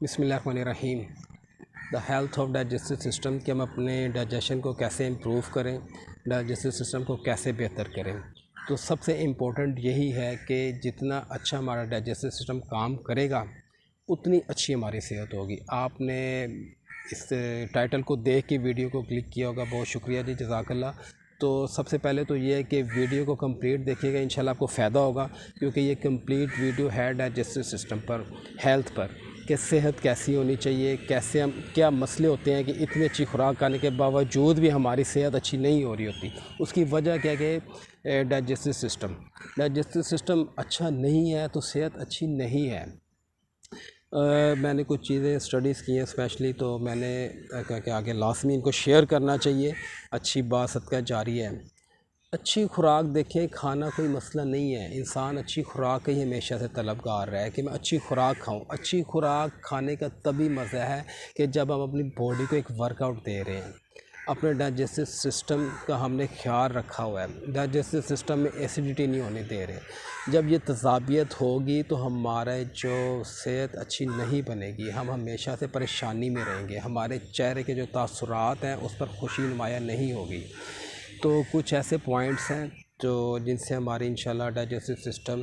بسم اللہ الرحمن الرحیم۔ The health of digestive system کہ ہم اپنے ڈائجیشن کو کیسے امپروو کریں، ڈائجسٹو سسٹم کو کیسے بہتر کریں۔ تو سب سے امپورٹنٹ یہی ہے کہ جتنا اچھا ہمارا ڈائجسٹو سسٹم کام کرے گا اتنی اچھی ہماری صحت ہوگی۔ آپ نے اس ٹائٹل کو دیکھ کے ویڈیو کو کلک کیا ہوگا، بہت شکریہ جی، جزاک اللہ۔ تو سب سے پہلے تو یہ ہے کہ ویڈیو کو کمپلیٹ دیکھیے گا، انشاءاللہ آپ کو فائدہ ہوگا، کیونکہ یہ کمپلیٹ ویڈیو ہے ڈائجسٹو سسٹم پر، ہیلتھ پر، کہ صحت کیسی ہونی چاہیے، کیسے ہم کیا مسئلے ہوتے ہیں کہ اتنی اچھی خوراک کھانے کے باوجود بھی ہماری صحت اچھی نہیں ہو رہی ہوتی۔ اس کی وجہ کیا کہ ڈائجسٹو سسٹم اچھا نہیں ہے تو صحت اچھی نہیں ہے۔ میں نے کچھ چیزیں اسٹڈیز کی ہیں اسپیشلی، تو میں نے کہا کہ آگے لازمی ان کو شیئر کرنا چاہیے، اچھی بات صدقہ جاری ہے۔ اچھی خوراک دیکھیں، کھانا کوئی مسئلہ نہیں ہے، انسان اچھی خوراک کا ہی ہمیشہ سے طلبگار رہا ہے کہ میں اچھی خوراک کھاؤں۔ اچھی خوراک کھانے کا تبھی مزہ ہے کہ جب ہم اپنی باڈی کو ایک ورک آؤٹ دے رہے ہیں۔ اپنے ڈائجسٹو سسٹم کا ہم نے خیال رکھا ہوا ہے، ڈائجسٹو سسٹم میں ایسیڈیٹی نہیں ہونے دے رہے۔ جب یہ تضادیت ہوگی تو ہمارے جو صحت اچھی نہیں بنے گی، ہم ہمیشہ سے پریشانی میں رہیں گے، ہمارے چہرے کے جو تاثرات ہیں اس پر خوشی نمایاں نہیں ہوگی۔ تو کچھ ایسے پوائنٹس ہیں جو جن سے ہماری انشاءاللہ ڈائجسٹو سسٹم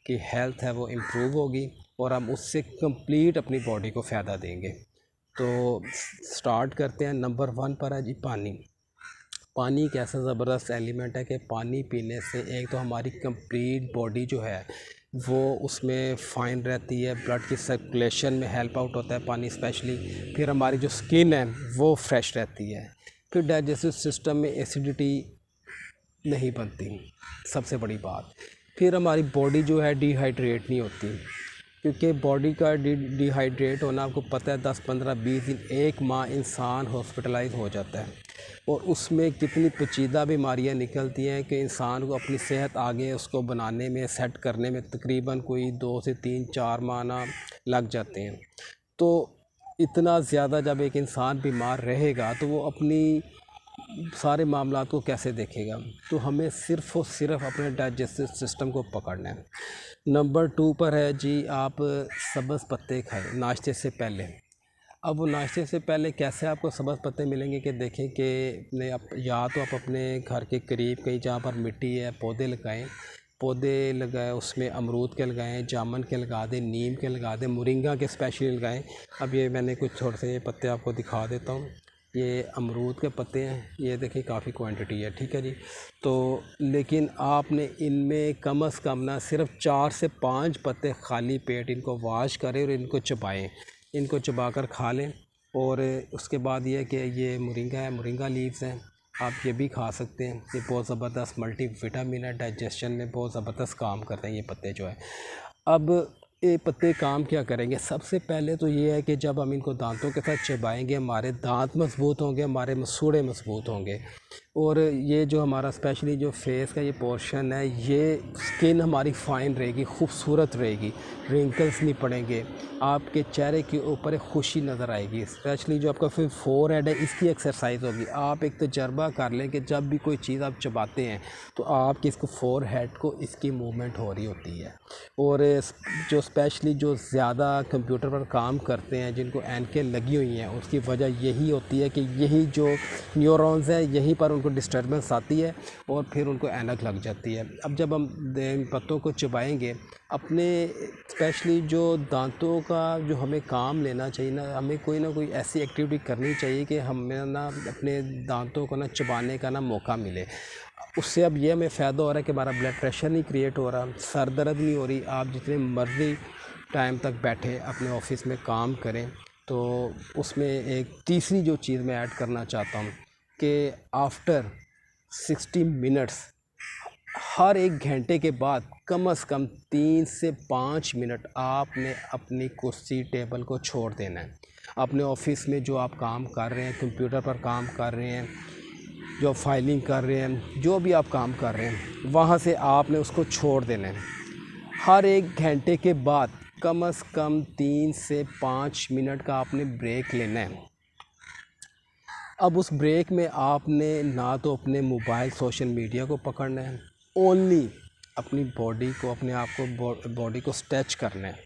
کی ہیلتھ ہے وہ امپروو ہوگی اور ہم اس سے کمپلیٹ اپنی باڈی کو فائدہ دیں گے۔ تو سٹارٹ کرتے ہیں۔ نمبر 1 پر ہے جی پانی۔ پانی ایک ایسا زبردست ایلیمنٹ ہے کہ پانی پینے سے ایک تو ہماری کمپلیٹ باڈی جو ہے وہ اس میں فائن رہتی ہے، بلڈ کی سرکولیشن میں ہیلپ آؤٹ ہوتا ہے پانی اسپیشلی۔ پھر ہماری جو سکن ہے وہ فریش رہتی ہے۔ پھر ڈائجسٹو سسٹم میں ایسیڈیٹی نہیں بنتی، سب سے بڑی بات۔ پھر ہماری باڈی جو ہے ڈی ہائیڈریٹ نہیں ہوتی، کیونکہ باڈی کا ڈی ہائیڈریٹ ہونا آپ کو پتہ ہے 10 15 20 دن 1 ماہ انسان ہاسپٹلائز ہو جاتا ہے، اور اس میں کتنی پیچیدہ بیماریاں نکلتی ہیں کہ انسان کو اپنی صحت آگے اس کو بنانے میں، سیٹ کرنے میں تقریباً کوئی 2 سے 3 4 ماہ لگ جاتے ہیں۔ تو اتنا زیادہ جب ایک انسان بیمار رہے گا تو وہ اپنی سارے معاملات کو کیسے دیکھے گا؟ تو ہمیں صرف اور صرف اپنے ڈائجسٹو سسٹم کو پکڑنا ہے۔ نمبر 2 پر ہے جی آپ سبز پتے کھائیں ناشتے سے پہلے۔ اب وہ ناشتے سے پہلے کیسے آپ کو سبز پتے ملیں گے کہ دیکھیں کہ یا تو آپ اپنے گھر کے قریب کہیں جہاں پر مٹی ہے پودے لگائیں، پودے لگائیں، اس میں امرود کے لگائیں، جامن کے لگا دیں، نیم کے لگا دیں، مورنگا کے اسپیشلی لگائیں۔ اب یہ میں نے کچھ تھوڑے سے پتے آپ کو دکھا دیتا ہوں۔ یہ امرود کے پتے ہیں، یہ دیکھیں کافی کوانٹٹی ہے، ٹھیک ہے جی۔ تو لیکن آپ نے ان میں کم از کم نہ صرف 4 سے 5 پتے خالی پیٹ ان کو واش کریں اور ان کو چبائیں، ان کو چبا کر کھا لیں۔ اور اس کے بعد یہ کہ یہ مورنگا ہے، مورنگا لیوز ہیں، آپ یہ بھی کھا سکتے ہیں۔ یہ بہت زبردست ملٹی وٹامن ہے، ڈائجیشن میں بہت زبردست کام کرتے ہیں یہ پتے جو ہے۔ اب یہ پتے کام کیا کریں گے؟ سب سے پہلے تو یہ ہے کہ جب ہم ان کو دانتوں کے ساتھ چبائیں گے ہمارے دانت مضبوط ہوں گے، ہمارے مسوڑے مضبوط ہوں گے، اور یہ جو ہمارا اسپیشلی جو فیس کا یہ پورشن ہے، یہ سکن ہماری فائن رہے گی، خوبصورت رہے گی، رنکلز نہیں پڑیں گے، آپ کے چہرے کے اوپر ایک خوشی نظر آئے گی۔ اسپیشلی جو آپ کا پھر فور ہیڈ ہے اس کی ایکسرسائز ہوگی۔ آپ ایک تجربہ کر لیں کہ جب بھی کوئی چیز آپ چباتے ہیں تو آپ کی اس کو فور ہیڈ کو اس کی موومنٹ ہو رہی ہوتی ہے۔ اور جو اسپیشلی جو زیادہ کمپیوٹر پر کام کرتے ہیں، جن کو اینکیں لگی ہوئی ہیں، اس کی وجہ یہی ہوتی ہے کہ یہی جو نیورونز ہیں یہیں پر ان کو ڈسٹربنس آتی ہے اور پھر ان کو اینک لگ جاتی ہے۔ اب جب ہم ان پتوں کو چبائیں گے، اپنے اسپیشلی جو دانتوں کا جو ہمیں کام لینا چاہیے نا، ہمیں کوئی نہ کوئی ایسی ایکٹیویٹی کرنی چاہیے کہ ہمیں نا اپنے دانتوں کو نا چبانے کا نا موقع ملے۔ اس سے اب یہ ہمیں فائدہ ہو رہا ہے کہ ہمارا بلڈ پریشر نہیں کریٹ ہو رہا، سر درد نہیں ہو رہی، آپ جتنے مرضی ٹائم تک بیٹھے اپنے آفس میں کام کریں۔ تو اس میں ایک تیسری جو چیز میں ایڈ کرنا چاہتا ہوں کہ آفٹر 60 منٹس، ہر 1 گھنٹے کے بعد کم از کم 3 سے 5 منٹ آپ نے اپنی کرسی ٹیبل کو چھوڑ دینا ہے۔ اپنے آفس میں جو آپ کام کر رہے ہیں، کمپیوٹر پر کام کر رہے ہیں، جو فائلنگ کر رہے ہیں، جو بھی آپ کام کر رہے ہیں، وہاں سے آپ نے اس کو چھوڑ دینا ہے۔ ہر 1 گھنٹے کے بعد کم از کم 3 سے 5 منٹ کا آپ نے بریک لینا ہے۔ اب اس بریک میں آپ نے نہ تو اپنے موبائل سوشل میڈیا کو پکڑنا ہے، اونلی اپنی باڈی کو، اپنے آپ کو باڈی کو اسٹریچ کرنا ہے۔